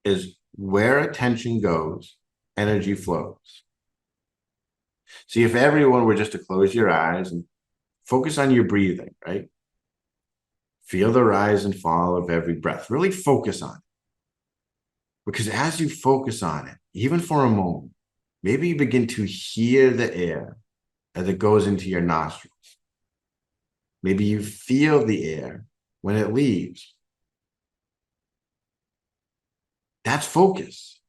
is where attention goes, energy flows. See, if everyone were just to close your eyes and focus on your breathing, right? Feel the rise and fall of every breath. Really focus on it. Because as you focus on it, even for a moment, maybe you begin to hear the air as it goes into your nostrils. Maybe you feel the air when it leaves. That's focus.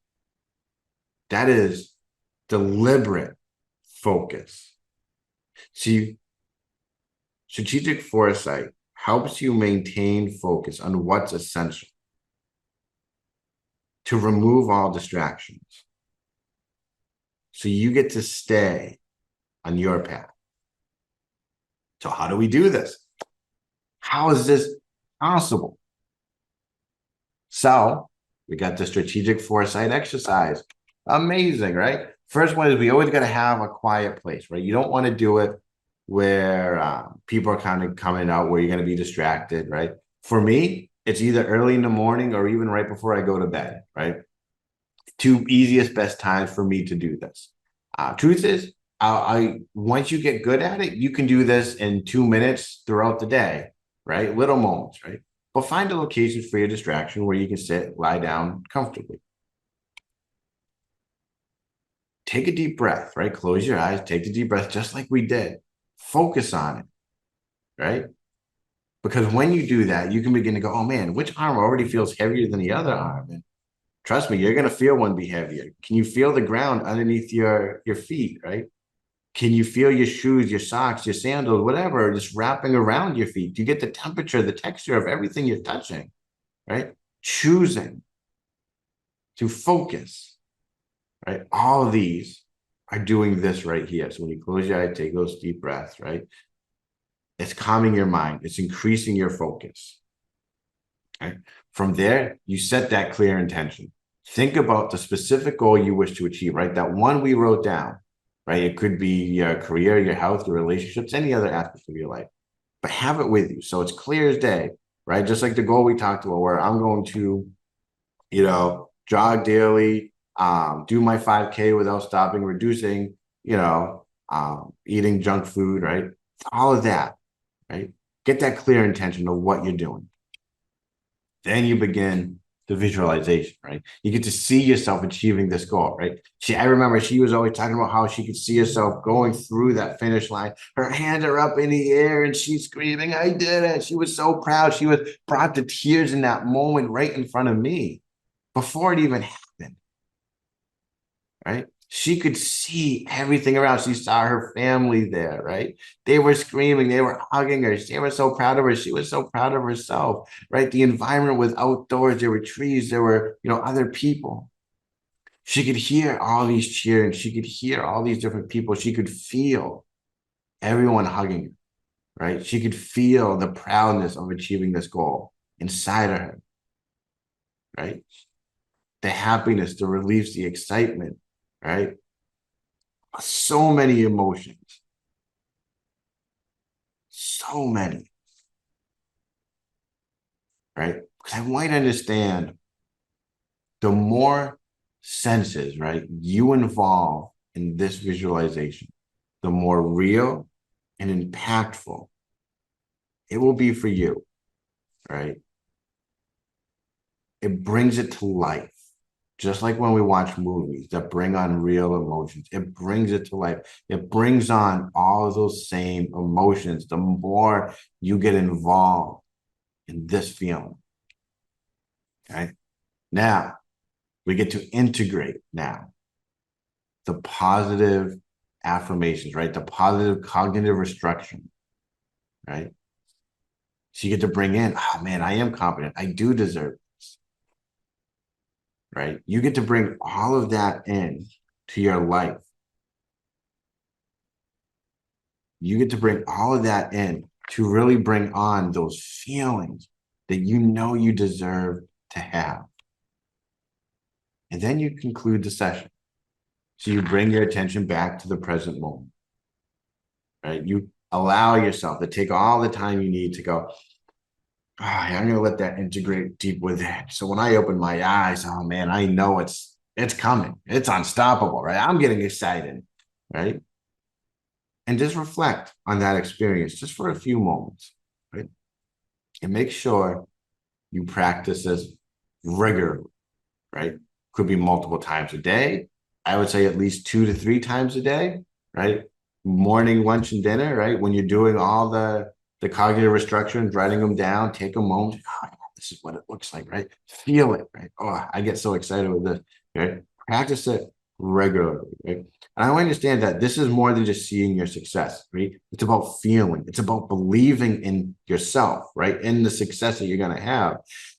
That is deliberate focus. See, strategic foresight helps you maintain focus on what's essential to remove all distractions. So you get to stay on your path. So how do we do this? How is this possible? So we got the strategic foresight exercise. Amazing, right? First one is we always got to have a quiet place, right? You don't want to do it where people are kind of coming out where you're going to be distracted, right? For me, it's either early in the morning or even right before I go to bed, right? Two easiest, best times for me to do this. Truth is, once you get good at it, you can do this in 2 minutes throughout the day, right? Little moments, right? But find a location for your distraction where you can sit, lie down comfortably. Take a deep breath, right? Close your eyes, take the deep breath, just like we did. Focus on it, right? Because when you do that, you can begin to go, oh man, which arm already feels heavier than the other arm? And trust me, you're going to feel one be heavier. Can you feel the ground underneath your feet, right? Can you feel your shoes, your socks, your sandals, whatever, just wrapping around your feet? Do you get the temperature, the texture of everything you're touching, right? Choosing to focus, right? All of these are doing this right here. So when you close your eyes, take those deep breaths, right? It's calming your mind. It's increasing your focus. Okay? From there, you set that clear intention. Think about the specific goal you wish to achieve, right? That one we wrote down. right? It could be your career, your health, your relationships, any other aspect of your life, but have it with you. So it's clear as day, right? Just like the goal we talked about, where I'm going to, jog daily, do my 5K without stopping, reducing, eating junk food, right? All of that, right? Get that clear intention of what you're doing. Then you begin the visualization, right? You get to see yourself achieving this goal, right? I remember she was always talking about how she could see herself going through that finish line. Her hands are up in the air and she's screaming, I did it. She was so proud. She was brought to tears in that moment right in front of me before it even happened, right? She could see everything around. She saw her family there, right? They were screaming, they were hugging her. They were so proud of her. She was so proud of herself, right? The environment was outdoors. There were trees. There were, other people. She could hear all these cheering. She could hear all these different people. She could feel everyone hugging her, right? She could feel the proudness of achieving this goal inside of her, right? The happiness, the relief, the excitement, right? So many emotions, so many, right? Because I might understand the more senses, right, you involve in this visualization, the more real and impactful it will be for you, right? It brings it to life. Just like when we watch movies that bring on real emotions, it brings it to life. It brings on all of those same emotions. The more you get involved in this feeling, right? Now we get to integrate now the positive affirmations, right? The positive cognitive restriction, right? So you get to bring in, oh man, I am competent. I do deserve this, right? You get to bring all of that in to your life. You get to bring all of that in to really bring on those feelings that you know you deserve to have. And then you conclude the session. So you bring your attention back to the present moment, right? You allow yourself to take all the time you need to go, I'm going to let that integrate deep within. So when I open my eyes, oh man, I know it's coming. It's unstoppable, right? I'm getting excited, right? And just reflect on that experience just for a few moments, right? And make sure you practice this regularly, right? Could be multiple times a day. I would say at least 2 to 3 times a day, right? Morning, lunch, and dinner, right? When you're doing all the cognitive restructuring, writing them down, take a moment. Oh, this is what it looks like, right? Feel it, right? Oh, I get so excited with this, right? Practice it regularly, right? And I understand that this is more than just seeing your success, right? It's about feeling, it's about believing in yourself, right? In the success that you're going to have.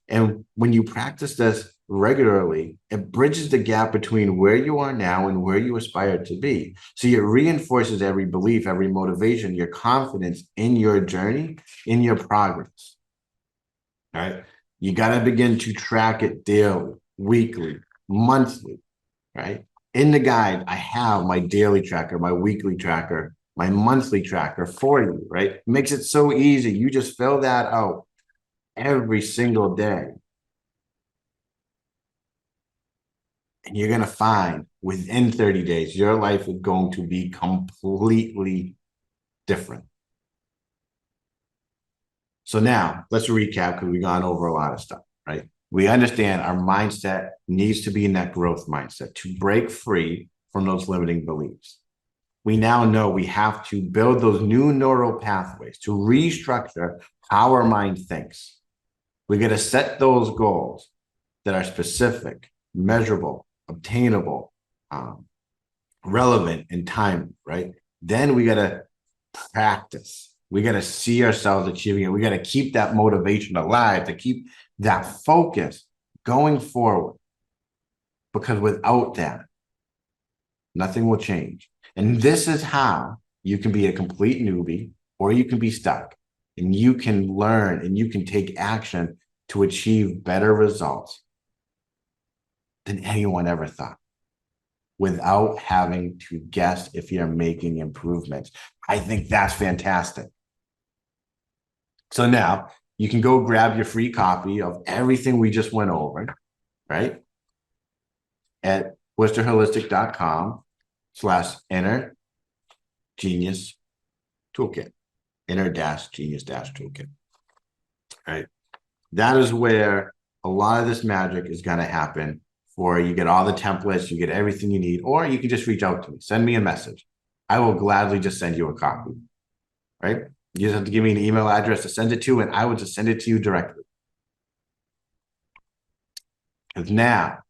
And when you practice this regularly, it bridges the gap between where you are now and where you aspire to be. So it reinforces every belief, every motivation, your confidence in your journey, in your progress. All right. You got to begin to track it daily, weekly, monthly, right? In the guide, I have my daily tracker, my weekly tracker, my monthly tracker for you, right? It makes it so easy. You just fill that out every single day. And you're going to find within 30 days, your life is going to be completely different. So now let's recap because we've gone over a lot of stuff, right? We understand our mindset needs to be in that growth mindset to break free from those limiting beliefs. We now know we have to build those new neural pathways to restructure how our mind thinks. We got to set those goals that are specific, measurable, obtainable, relevant, and timely, right? Then we got to practice. We got to see ourselves achieving it. We got to keep that motivation alive, to keep that focus going forward. Because without that, nothing will change. And this is how you can be a complete newbie or you can be stuck and you can learn and you can take action to achieve better results than anyone ever thought. without having to guess if you're making improvements. I think that's fantastic. So now you can go grab your free copy of everything we just went over, right? At worcesterholistic.com/inner genius toolkit, inner-genius-toolkit, right? That is where a lot of this magic is going to happen. For you get all the templates, you get everything you need, or you can just reach out to me, send me a message. I will gladly just send you a copy, right? You just have to give me an email address to send it to, and I will just send it to you directly. Because now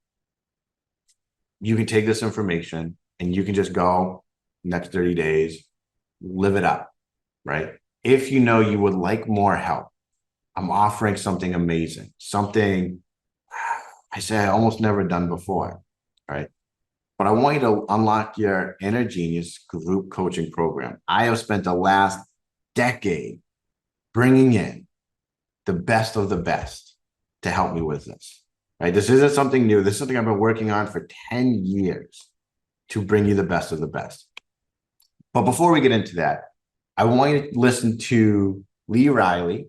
you can take this information and you can just go next 30 days, live it up, right? If you know you would like more help, I'm offering something amazing, something I say I almost never done before, right? But I want you to unlock your inner genius group coaching program. I have spent the last decade bringing in the best of the best to help me with this, right? This isn't something new. This is something I've been working on for 10 years to bring you the best of the best. But before we get into that, I want you to listen to Lee Riley.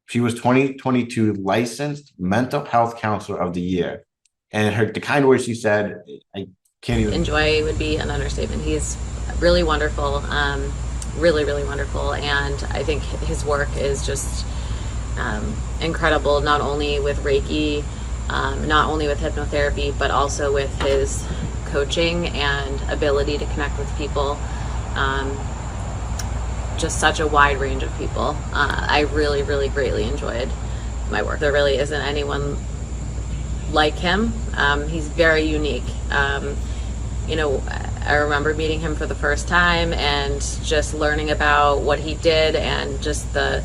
She was 2022 licensed mental health counselor of the year. And the kind words she said, I can't even. Enjoy would be an understatement. He's really wonderful, really, really wonderful. And I think his work is just incredible, not only with Reiki, not only with hypnotherapy, but also with his coaching and ability to connect with people. Just such a wide range of people. I really, really greatly enjoyed my work. There really isn't anyone like him. He's very unique. You know, I remember meeting him for the first time and just learning about what he did and just the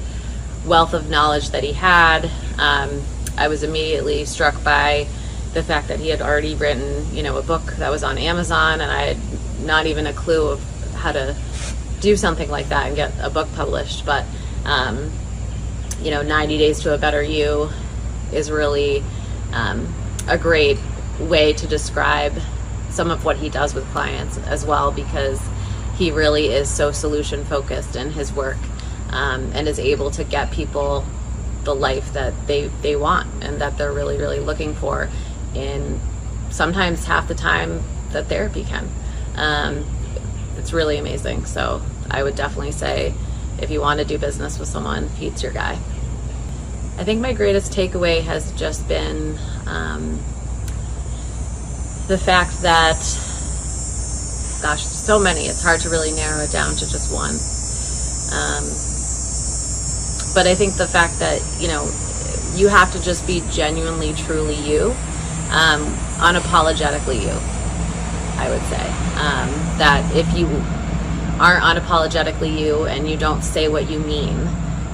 wealth of knowledge that he had. I was immediately struck by the fact that he had already written, you know, a book that was on Amazon, and I had not even a clue of how to do something like that and get a book published. But you know, 90 Days to a Better You is really a great way to describe some of what he does with clients as well, because he really is so solution focused in his work, and is able to get people the life that they want and that they're really, really looking for in sometimes half the time that therapy can. It's really amazing. So I would definitely say, if you want to do business with someone, Pete's your guy. I think my greatest takeaway has just been the fact that, gosh, so many, it's hard to really narrow it down to just one. But I think the fact that, you know, you have to just be genuinely, truly you, unapologetically you, I would say. That if you aren't unapologetically you and you don't say what you mean,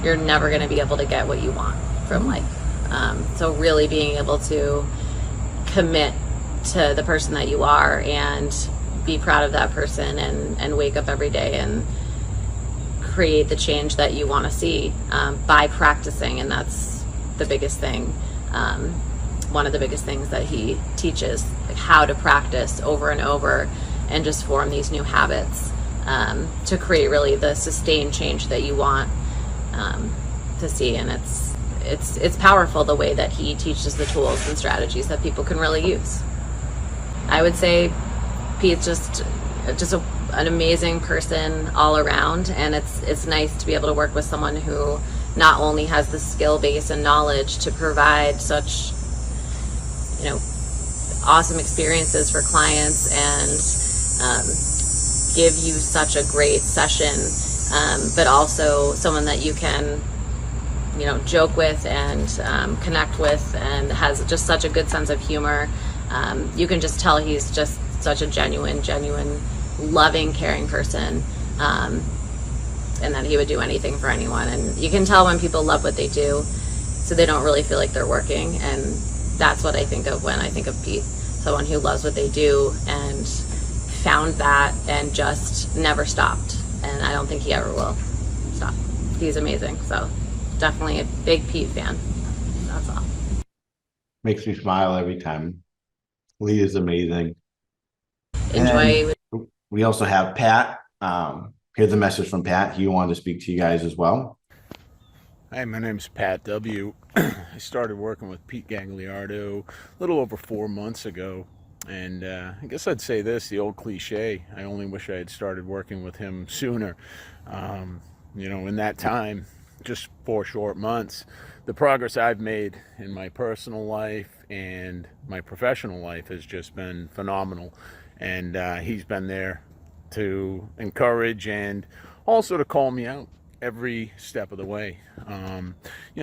you're never going to be able to get what you want from life. So really being able to commit to the person that you are and be proud of that person, and wake up every day and create the change that you want to see by practicing. And that's the biggest thing. One of the biggest things that he teaches, like how to practice over and over and just form these new habits to create really the sustained change that you want to see. And it's powerful the way that he teaches the tools and strategies that people can really use. I would say Pete's just an amazing person all around, and it's nice to be able to work with someone who not only has the skill base and knowledge to provide such, you know, awesome experiences for clients and give you such a great session, but also someone that you can, you know, joke with and connect with, and has just such a good sense of humor. You can just tell he's just such a genuine, loving, caring person, and that he would do anything for anyone. And you can tell when people love what they do, so they don't really feel like they're working. And that's what I think of when I think of Pete, someone who loves what they do and found that and just never stopped. And I don't think he ever will stop. He's amazing. So definitely a big Pete fan. That's all. Makes me smile every time. Lee is amazing. And Enjoy. we also have Pat. Here's a message from Pat. He wanted to speak to you guys as well. Hi, my name's Pat W. I started working with Pete Gagliardo a little over 4 months ago. And I guess I'd say this, the old cliche, I only wish I had started working with him sooner. In that time, just 4 short months, the progress I've made in my personal life and my professional life has just been phenomenal. And he's been there to encourage and also to call me out every step of the way.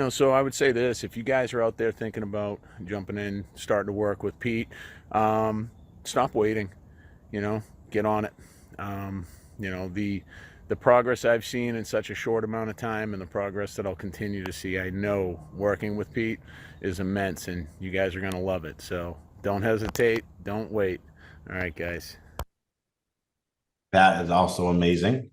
So I would say this: if you guys are out there thinking about jumping in, starting to work with Pete, stop waiting. Get on it. The progress I've seen in such a short amount of time, and the progress that I'll continue to see, I know working with Pete is immense, and you guys are gonna love it. So don't hesitate. Don't wait. All right, guys. Pat is also amazing.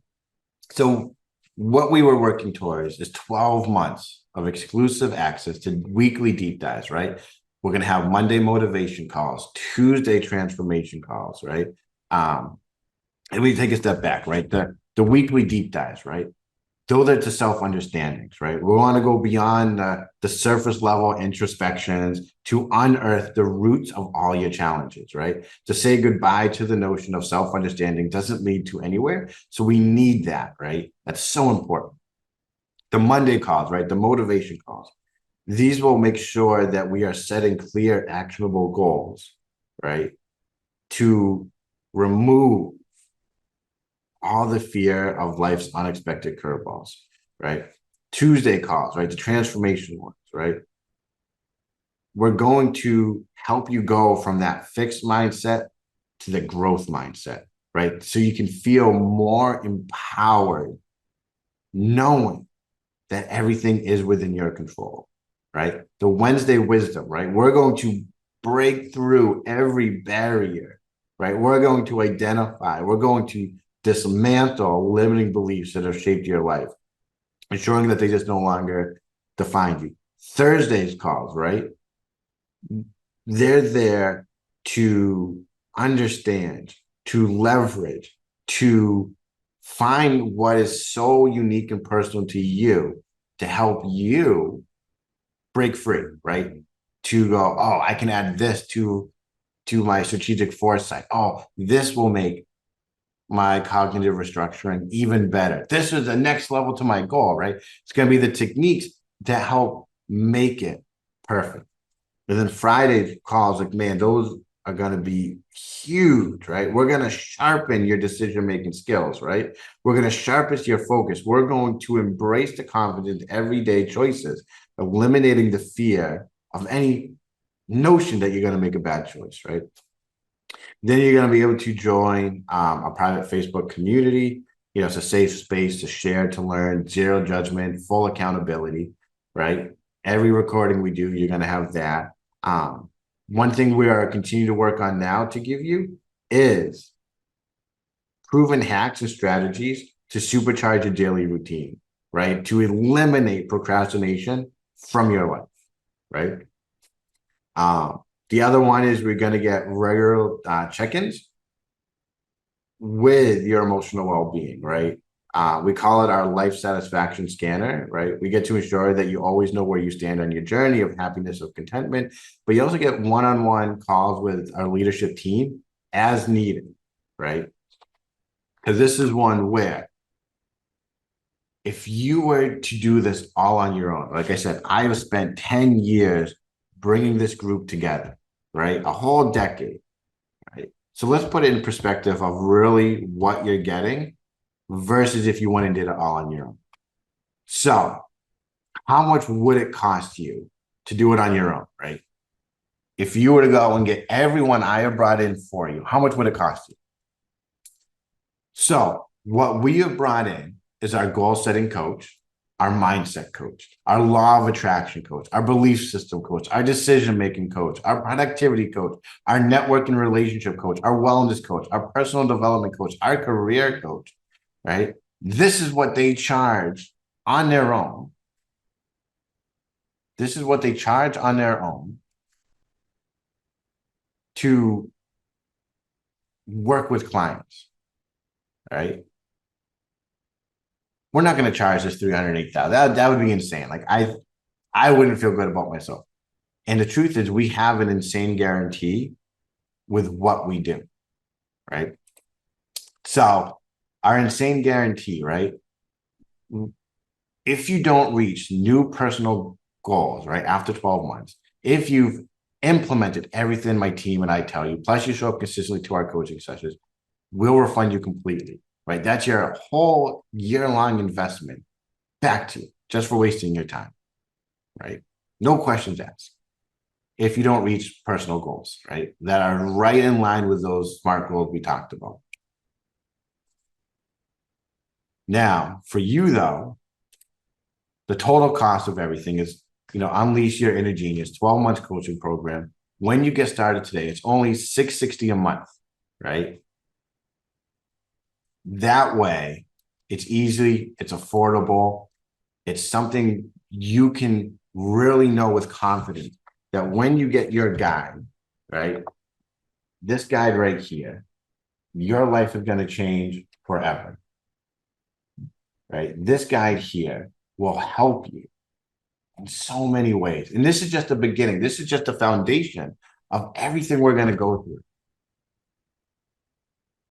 So, what we were working towards is 12 months of exclusive access to weekly deep dives, right? We're going to have Monday motivation calls, Tuesday transformation calls, right? And we take a step back, right? The weekly deep dives, right? Those are to self-understandings, right? We want to go beyond the surface level introspections to unearth the roots of all your challenges, right? To say goodbye to the notion of self-understanding doesn't lead to anywhere. So we need that, right? That's so important. The Monday calls, right? The motivation calls. These will make sure that we are setting clear, actionable goals, right? To remove all the fear of life's unexpected curveballs, right? Tuesday calls, right? The transformation ones, right? We're going to help you go from that fixed mindset to the growth mindset, right? So you can feel more empowered knowing that everything is within your control, right? The Wednesday wisdom, right? We're going to break through every barrier, right? We're going to identify, we're going to dismantle limiting beliefs that have shaped your life, ensuring that they just no longer define you. Thursday's calls, right? They're there to understand, to leverage, to find what is so unique and personal to you to help you break free, right? To go, oh, I can add this to my strategic foresight. Oh, this will make my cognitive restructuring even better. This is the next level to my goal, right? It's going to be the techniques that help make it perfect. And then Friday calls, like, man, those are going to be huge, right? We're going to sharpen your decision making skills, right? We're going to sharpen your focus. We're going to embrace the confident everyday choices, eliminating the fear of any notion that you're going to make a bad choice, right? Then you're going to be able to join a private Facebook community. It's a safe space to share, to learn, zero judgment, full accountability, right? Every recording we do, you're going to have that. One thing we are continuing to work on now to give you is proven hacks and strategies to supercharge your daily routine, right? To eliminate procrastination from your life, right? The other one is we're going to get regular check-ins with your emotional well-being, right? We call it our life satisfaction scanner, right? We get to ensure that you always know where you stand on your journey of happiness, of contentment, but you also get one-on-one calls with our leadership team as needed, right? Because this is one where if you were to do this all on your own, like I said, I have spent 10 years bringing this group together, right? A whole decade, right? So let's put it in perspective of really what you're getting versus if you went and did it all on your own. So how much would it cost you to do it on your own, right? If you were to go and get everyone I have brought in for you, how much would it cost you? So what we have brought in is our goal setting coach, our mindset coach, our law of attraction coach, our belief system coach, our decision making coach, our productivity coach, our network and relationship coach, our wellness coach, our personal development coach, our career coach, right? This is what they charge on their own. This is what they charge on their own to work with clients, right? We're not going to charge this $308,000. That would be insane. Like I wouldn't feel good about myself. And the truth is, we have an insane guarantee with what we do, right? So our insane guarantee, right? If you don't reach new personal goals, right, after 12 months, if you've implemented everything my team and I tell you, plus you show up consistently to our coaching sessions, we'll refund you completely, right? That's your whole year-long investment back to you just for wasting your time, right? No questions asked. If you don't reach personal goals, right, that are right in line with those SMART goals we talked about. Now, for you though, the total cost of everything is, Unleash Your Inner Genius 12 months coaching program. When you get started today, it's only $660 a month, right? That way, it's easy, it's affordable, it's something you can really know with confidence that when you get your guide, right? This guide right here, your life is going to change forever, right? This guide here will help you in so many ways. And this is just the beginning. This is just the foundation of everything we're going to go through.